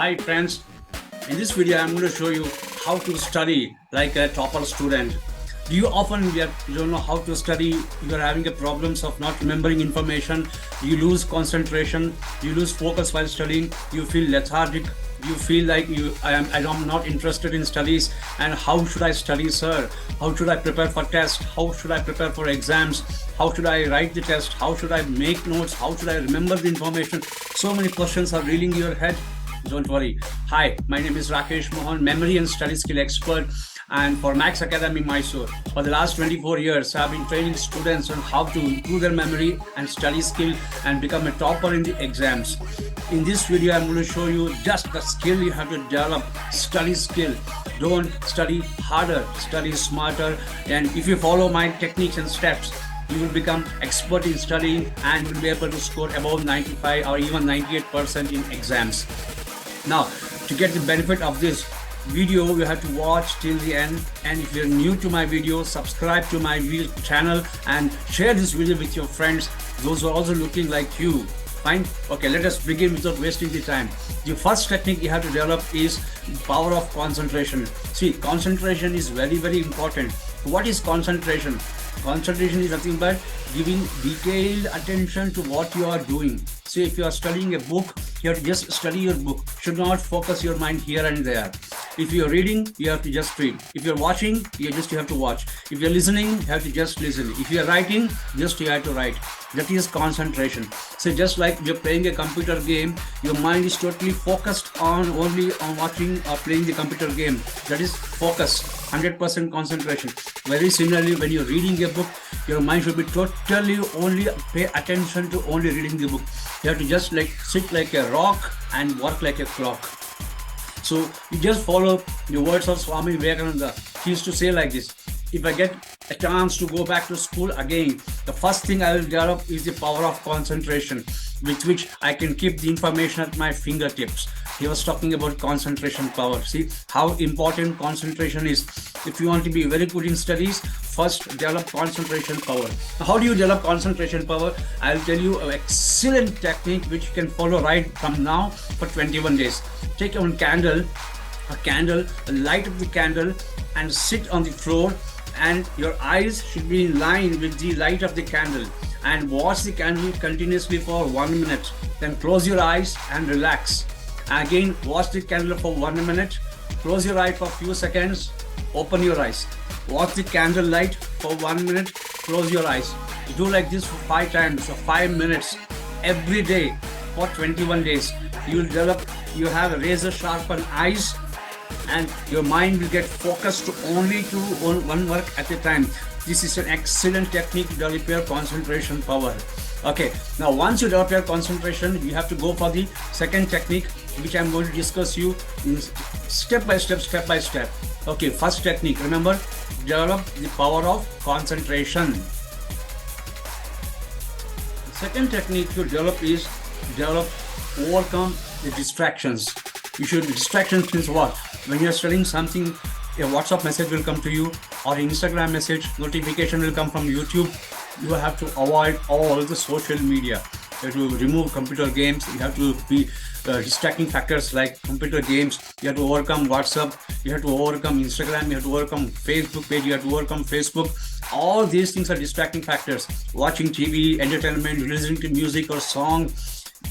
Hi friends, in this video I'm going to show you how to study like a topper student. Do you often you don't know how to study, you are having a problems of not remembering information, you lose concentration, you lose focus while studying, you feel lethargic, you feel like I am not interested in studies, and how should I study, sir? How should I prepare for tests? How should I prepare for exams? How should I write the test? How should I make notes? How should I remember the information? So many questions are reeling in your head. Don't worry. Hi, my name is Rakesh Mohan, memory and study skill expert, and for Max Academy Mysore. For the last 24 years, I've been training students on how to improve their memory and study skill and become a topper in the exams. In this video, I'm going to show you just the skill you have to develop, study skill. Don't study harder, study smarter. And if you follow my techniques and steps, you will become expert in studying and will be able to score above 95 or even 98% in exams. Now, to get the benefit of this video, you have to watch till the end, and if you're new to my video, subscribe to my channel and share this video with your friends, those who are also looking like you. Fine? Okay, let us begin without wasting the time. The first technique you have to develop is power of concentration. See, concentration is very, very important. What is concentration? Concentration is nothing but giving detailed attention to what you are doing. See, if you are studying a book, you have to just study your book. You should not focus your mind here and there. If you are reading, you have to just read. If you are watching, you have to watch. If you are listening, you have to just listen. If you are writing, you have to write. That is concentration. So just like you're playing a computer game, your mind is totally focused on only on watching or playing the computer game. That is focus, 100% concentration. Very similarly, when you're reading a book, your mind should be totally only pay attention to only reading the book. You have to just like sit like a rock and work like a clock. So you just follow the words of Swami Vivekananda. He used to say like this: if I get a chance to go back to school again, the first thing I will develop is the power of concentration, with which I can keep the information at my fingertips. He was talking about concentration power. See how important concentration is. If you want to be very good in studies, first develop concentration power. How do you develop concentration power? I'll tell you an excellent technique which you can follow right from now for 21 days. Take a candle, light up the candle and sit on the floor, and your eyes should be in line with the light of the candle, and watch the candle continuously for 1 minute. Then close your eyes and relax. Again, watch the candle for 1 minute, close your eye for a few seconds, open your eyes. Watch the candle light for 1 minute, close your eyes. Do like this for 5 times, so 5 minutes every day for 21 days. You will develop, you have razor sharpened eyes, and your mind will get focused to only to one work at a time. This is an excellent technique to develop your concentration power. Okay, now once you develop your concentration, you have to go for the second technique, which I'm going to discuss you in step by step. Okay, first technique, remember, develop the power of concentration. The second technique to develop is overcome the distractions. Distractions means what? When you're studying something, a WhatsApp message will come to you, or Instagram message, notification will come from YouTube. You have to avoid all the social media. You have to remove computer games. You have to be distracting factors like computer games. You have to overcome WhatsApp. You have to overcome Instagram. You have to overcome Facebook page. You have to overcome Facebook. All these things are distracting factors. Watching TV, entertainment, listening to music or song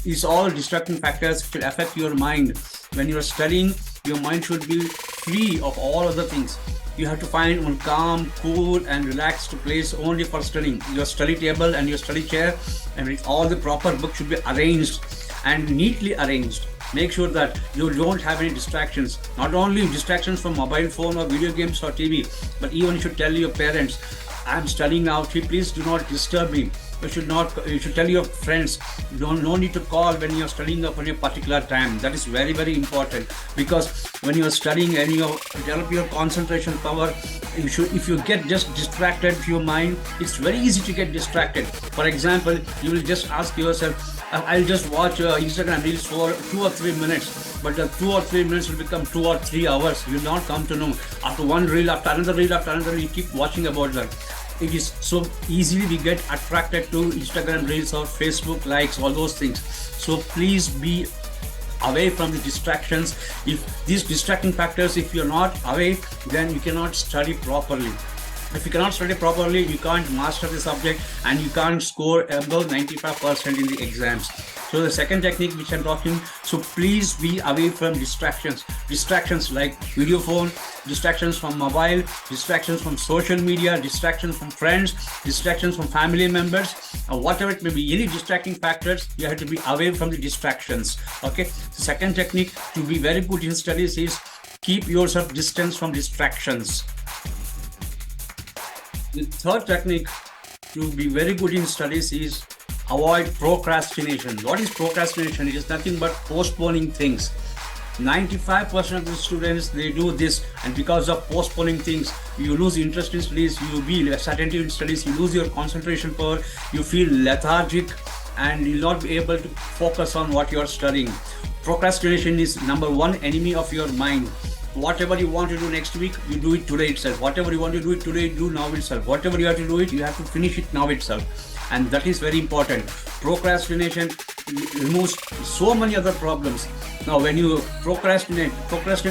is all distracting factors which will affect your mind. When you are studying, your mind should be free of all other things. You have to find one calm, cool and relaxed place only for studying. Your study table and your study chair and with all the proper books should be arranged and neatly arranged. Make sure that you don't have any distractions. Not only distractions from mobile phone or video games or TV, but even you should tell your parents, I'm studying now, please do not disturb me. You should tell your friends, no need to call when you're studying up on a particular time. That is very, very important, because when you're studying and you develop your concentration power, if you get just distracted to your mind, it's very easy to get distracted. For example, you will just ask yourself, I'll just watch Instagram reels for 2 or 3 minutes, but the 2 or 3 minutes will become 2 or 3 hours. You will not come to know. After one reel, after another reel, you keep watching about that. It is so easily we get attracted to Instagram reels or Facebook likes, all those things. So please be away from the distractions. If these distracting factors, if you're not away, then you cannot study properly. If you cannot study properly, you can't master the subject and you can't score above 95% in the exams. So the second technique which I'm talking, so please be away from distractions. Distractions like video phone, distractions from mobile, distractions from social media, distractions from friends, distractions from family members, or whatever it may be, any distracting factors, you have to be away from the distractions. Okay. The second technique to be very good in studies is keep yourself distance from distractions. The third technique to be very good in studies is avoid procrastination. What is procrastination? It is nothing but postponing things. 95% of the students, they do this, and because of postponing things, you lose interest in studies, you be attentive in studies, you lose your concentration power, you feel lethargic, and you'll not be able to focus on what you are studying. Procrastination is number one enemy of your mind. Whatever you want to do next week, you do it today itself. Whatever you want to do it today, do now itself. Whatever you have to do it, you have to finish it now itself. And that is very important. Procrastination removes so many other problems. Now, when you procrastinate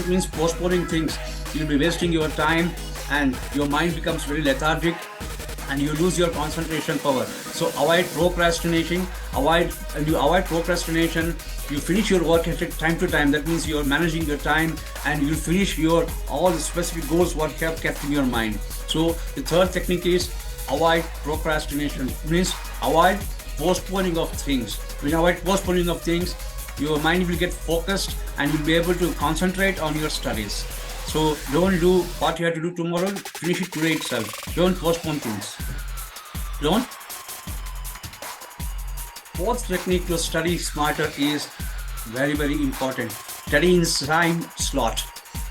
means postponing things. You'll be wasting your time and your mind becomes very lethargic and you lose your concentration power. So avoid procrastinating. When you avoid procrastination, you finish your work at time to time. That means you're managing your time and you finish your all the specific goals what you have kept in your mind. So the third technique is avoid procrastination. It means avoid postponing of things. When you avoid postponing of things, your mind will get focused and you'll be able to concentrate on your studies. So don't do what you have to do tomorrow, finish it today itself. Don't postpone things. Don't. Fourth technique to study smarter is very, very important. Study in time slot.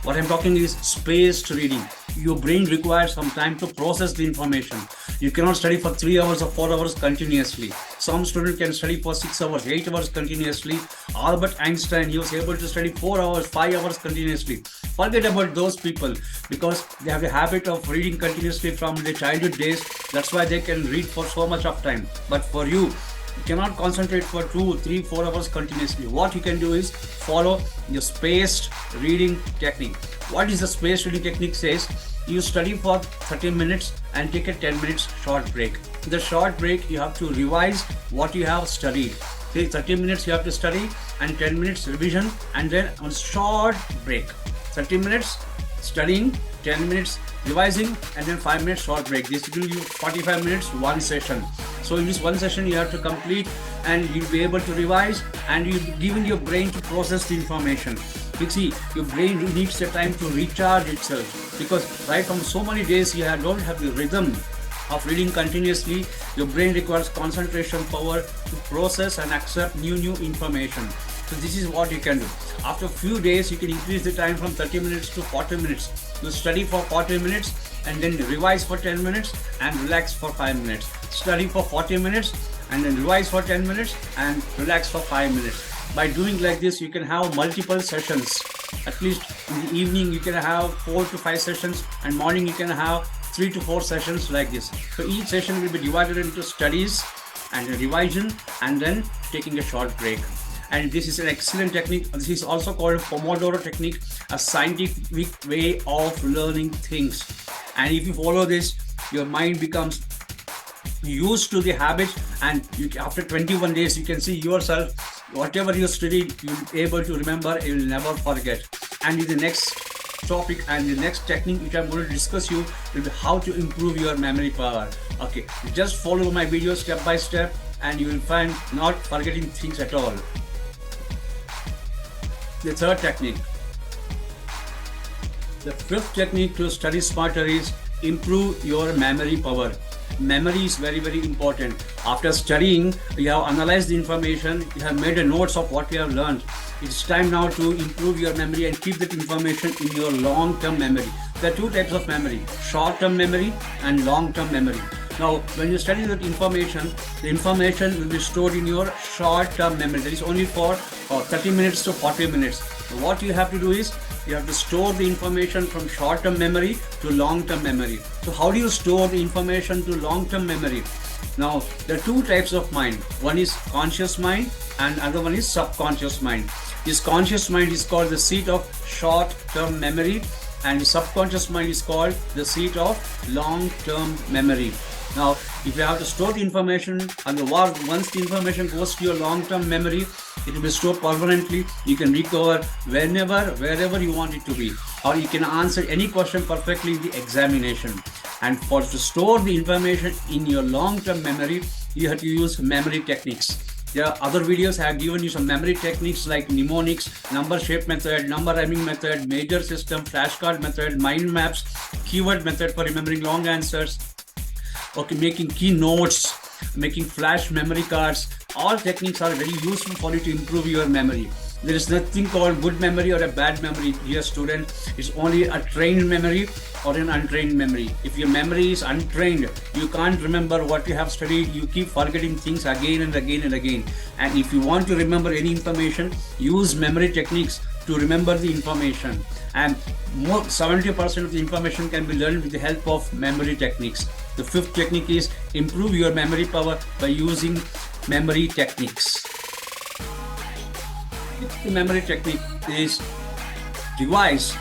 What I'm talking is spaced reading. Your brain requires some time to process the information. You cannot study for 3 hours or 4 hours continuously. Some student can study for 6 hours, 8 hours continuously. Albert Einstein, he was able to study 4 hours, 5 hours continuously. Forget about those people because they have a habit of reading continuously from their childhood days. That's why they can read for so much of time. But for you cannot concentrate for 2, 3, 4 hours continuously. What you can do is follow your spaced reading technique. What is the spaced reading technique says? You study for 30 minutes and take a 10 minutes short break. In the short break, you have to revise what you have studied. Say 30 minutes you have to study and 10 minutes revision and then a short break. 30 minutes studying, 10 minutes revising and then 5 minutes short break. This will give you 45 minutes one session. So in this one session you have to complete and you'll be able to revise and you'll given your brain to process the information. You see, your brain needs the time to recharge itself because right from so many days you don't have the rhythm of reading continuously. Your brain requires concentration power to process and accept new information. So this is what you can do. After a few days, you can increase the time from 30 minutes to 40 minutes. You study for 40 minutes and then revise for 10 minutes and relax for 5 minutes. Study for 40 minutes and then revise for 10 minutes and relax for 5 minutes. By doing like this, you can have multiple sessions. At least in the evening, you can have 4 to 5 sessions and morning you can have 3 to 4 sessions like this. So each session will be divided into studies and a revision and then taking a short break. And this is an excellent technique. This is also called Pomodoro technique, a scientific way of learning things. And if you follow this, your mind becomes used to the habit and after 21 days, you can see yourself, whatever you studied, you'll be able to remember, you will never forget. And in the next topic and the next technique which I'm going to discuss you will be how to improve your memory power. Okay, just follow my video step by step and you will find not forgetting things at all. The third technique. The fifth technique to study smarter is improve your memory power. Memory is very, very important. After studying, you have analyzed the information, you have made a notes of what you have learned. It's time now to improve your memory and keep that information in your long-term memory. There are two types of memory, short-term memory and long-term memory. Now, when you study that information, the information will be stored in your short-term memory. That is only for 30 minutes to 40 minutes. So what you have to do is, you have to store the information from short-term memory to long-term memory. So how do you store the information to long-term memory? Now, there are two types of mind. One is conscious mind and another one is subconscious mind. This conscious mind is called the seat of short-term memory, and the subconscious mind is called the seat of long-term memory. Now, if you have to store the information, and once the information goes to your long-term memory, it will be stored permanently. You can recover whenever, wherever you want it to be, or you can answer any question perfectly in the examination. And to store the information in your long-term memory, you have to use memory techniques. There are other videos I have given you some memory techniques like mnemonics, number shape method, number rhyming method, major system, flashcard method, mind maps, keyword method for remembering long answers, okay, making key notes, making flash memory cards. All techniques are very useful for you to improve your memory. There is nothing called good memory or a bad memory, dear student. It's only a trained memory or an untrained memory. If your memory is untrained, you can't remember what you have studied. You keep forgetting things again and again and again. And if you want to remember any information, use memory techniques to remember the information. And 70% of the information can be learned with the help of memory techniques. The fifth technique is improve your memory power by using memory techniques. The memory technique is revise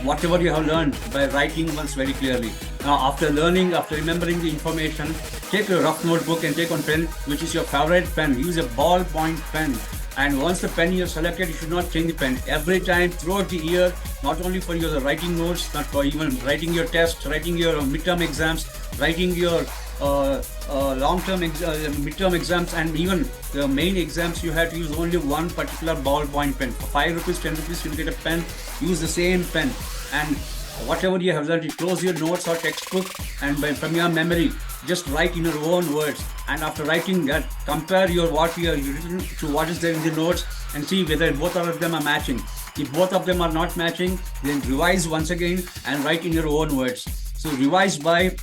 whatever you have learned by writing once very clearly. Now, after learning, after remembering the information, take a rough notebook and take one pen, which is your favorite pen. Use a ballpoint pen. And once the pen you have selected, you should not change the pen. Every time throughout the year, not only for your writing notes, not for even writing your test, writing your midterm exams, writing your long-term midterm exams, and even the main exams, you have to use only one particular ballpoint pen. For 5 rupees, 10 rupees, you get a pen, use the same pen. And whatever you have learned, you close your notes or textbook, and from your memory, just write in your own words. And after writing that, compare what you have written to what is there in the notes and see whether both of them are matching. If both of them are not matching, then revise once again and write in your own words. So revise by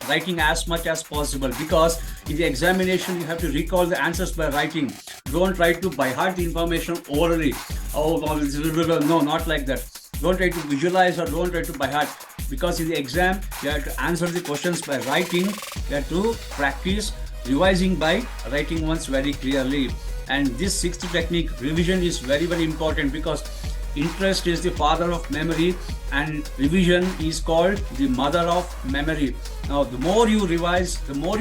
writing as much as possible, because in the examination you have to recall the answers by writing. Don't try to by heart the information orally. No, not like that. Don't try to visualize or don't try to by heart, because in the exam you have to answer the questions by writing. You have to practice revising by writing once very clearly. And this sixth technique, revision, is very, very important, because interest is the father of memory and revision is called the mother of memory. Now, the more you revise, the more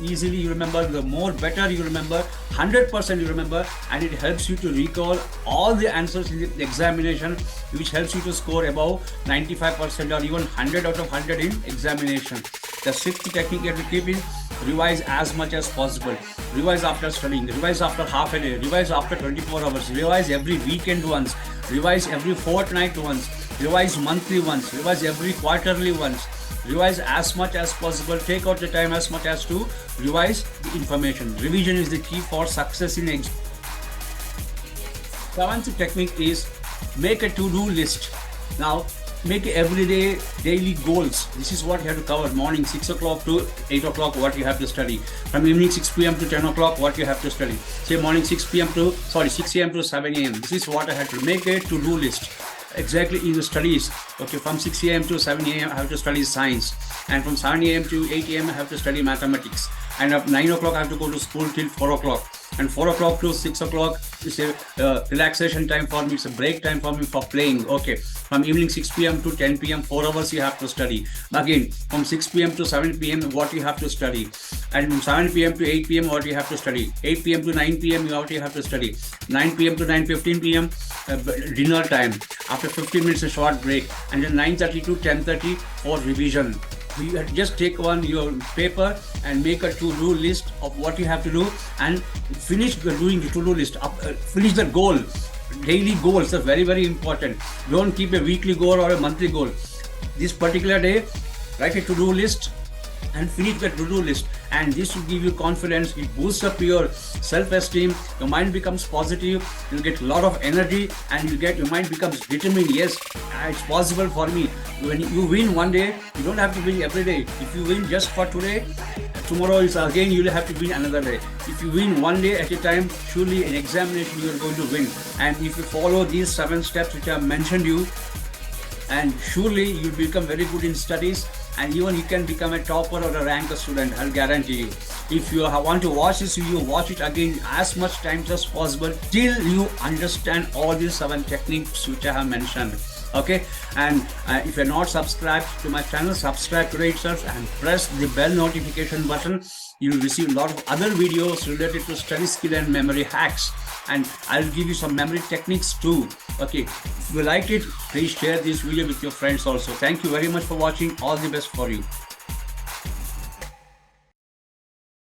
easily you remember, the more better you remember, 100% you remember, and it helps you to recall all the answers in the examination, which helps you to score above 95% or even 100 out of 100 in examination. The sixth technique you have to keep is revise as much as possible. Revise after studying, revise after half a day, revise after 24 hours, revise every weekend once, revise every fortnight once, revise monthly once, revise every quarterly once. Revise as much as possible. Take out the time as much as to revise the information. Revision is the key for success in exam. Seventh technique is make a to-do list. Now, make everyday daily goals. This is what you have to cover. Morning 6 o'clock to 8 o'clock, what you have to study. From evening 6 p.m. to 10 o'clock, what you have to study. Say morning 6 a.m. to 7 a.m. This is what I have to make a to-do list. Exactly in the studies. Okay, from 6 a.m. to 7 a.m. I have to study science, and from 7 a.m. to 8 a.m. I have to study mathematics, and at 9 o'clock I have to go to school till 4 o'clock, and 4 o'clock to 6 o'clock is a relaxation time for me. It's a break time for me for playing. Okay, from evening 6 p.m. to 10 p.m. 4 hours you have to study. Again, from 6 p.m. to 7 p.m. what you have to study, and from 7 p.m. to 8 p.m. what you have to study. 8 p.m. to 9 p.m. what you have to study. 9 p.m. to 9:15 p.m. Dinner time. After 15 minutes a short break, and then 9:30 to 10:30 for revision. You just take your paper and make a to-do list of what you have to do, and finish doing the to-do list. Finish the goal. Daily goals are very, very important. Don't keep a weekly goal or a monthly goal. This particular day, write a to-do list and finish the to-do list, and this will give you confidence. It boosts up your self-esteem. Your mind becomes positive. You'll get a lot of energy, and your mind becomes determined. Yes, it's possible for me. When you win one day, you don't have to win every day. If you win just for today, tomorrow is again you'll have to win another day. If you win one day at a time, surely in examination you are going to win. And if you follow these 7 steps which I have mentioned you, and surely you'll become very good in studies, and even you can become a topper or a ranker student, I'll guarantee you. If you want to watch this video, watch it again as much times as possible till you understand all these 7 techniques which I have mentioned. Okay, and if you're not subscribed to my channel, subscribe today itself and press the bell notification button. You'll receive a lot of other videos related to study skill and memory hacks, and I'll give you some memory techniques too. Okay, if you like it, please share this video with your friends also. Thank you very much for watching. All the best for you.